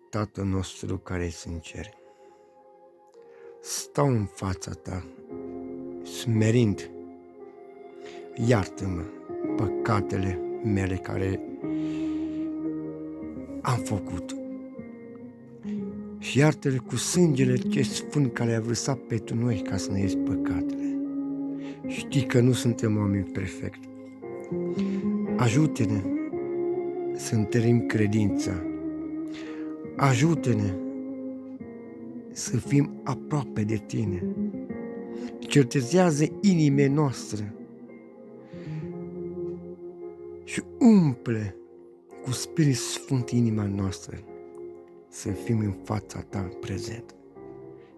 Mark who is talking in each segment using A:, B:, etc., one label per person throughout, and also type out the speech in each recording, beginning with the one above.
A: Tatăl nostru care ești în cer, stau în fața ta, smerind, iartă-mă păcatele mele care am făcut și iartă-le cu sângele ce sfânt care a vărsat pentru noi ca să ne ierți păcatele. Știi că nu suntem oameni perfecti. Ajută-ne să întărim credința. Ajută-ne să fim aproape de tine. Cercetează inimile noastre și umple cu Spirit Sfânt inima noastră să fim în fața ta prezent.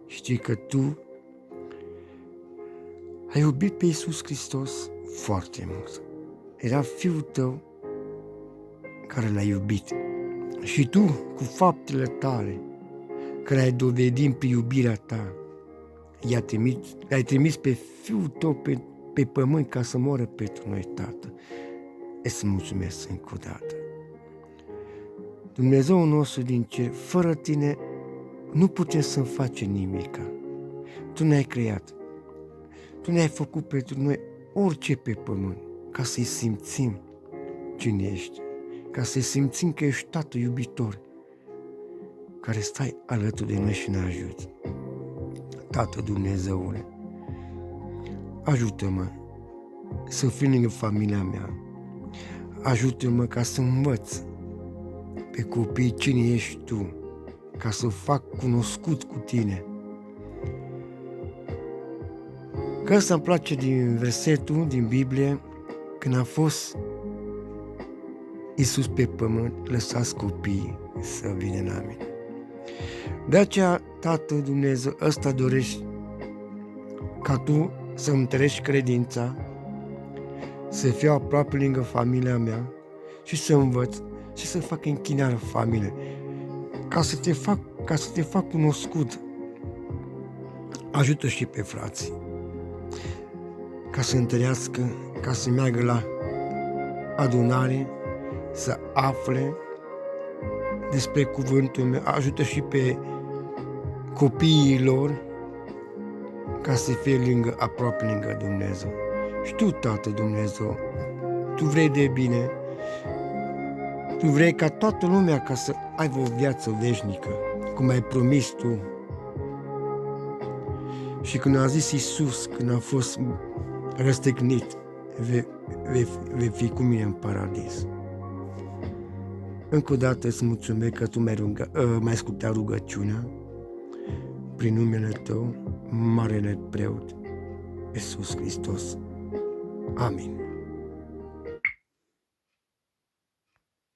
A: Știi că tu ai iubit pe Iisus Hristos foarte mult. Era Fiul tău care l-a iubit. Și tu, cu faptele tale, care ai dovedit prin iubirea ta, l-ai trimis pe Fiul tău pe pământ ca să moară pentru noi, Tată. Îți mulțumesc încă o dată. Dumnezeu nostru din cer, fără tine nu putem să facem nimica. Tu ne-ai creat. Tu ne-ai făcut pentru noi orice pe pământ, ca să-i simțim cine ești, ca să-i simțim că ești Tată iubitor, care stai alături de noi și ne ajuți. Tată Dumnezeule, ajută-mă să fiu lângă familia mea, ajută-mă ca să învăț pe copii cine ești tu, ca să fac cunoscut cu tine. Că asta îmi place din versetul din Biblie, când a fost Iisus pe pământ, lăsați copiii să vină la mine. De aceea, Tată Dumnezeu, ăsta dorești ca tu să întărești credința, să fiu aproape lângă familia mea și să învăț și să fac închinare familie, ca să te fac cunoscut. Ajută și pe frații, ca să întărească, ca să meargă la adunare, să afle despre cuvântul meu. Ajută și pe copiii lor, ca să fie aproape lângă Dumnezeu. Și tu, Tată Dumnezeu, tu vrei de bine, tu vrei ca toată lumea ca să aibă o viață veșnică, cum ai promis tu. Și când a zis Iisus, când a fost răstignit, vei fi cu mine în paradis. Încă o dată îți mulțumesc că tu mi-ai ascultat rugăciunea prin numele tău, Marele Preot, Iisus Hristos. Amin.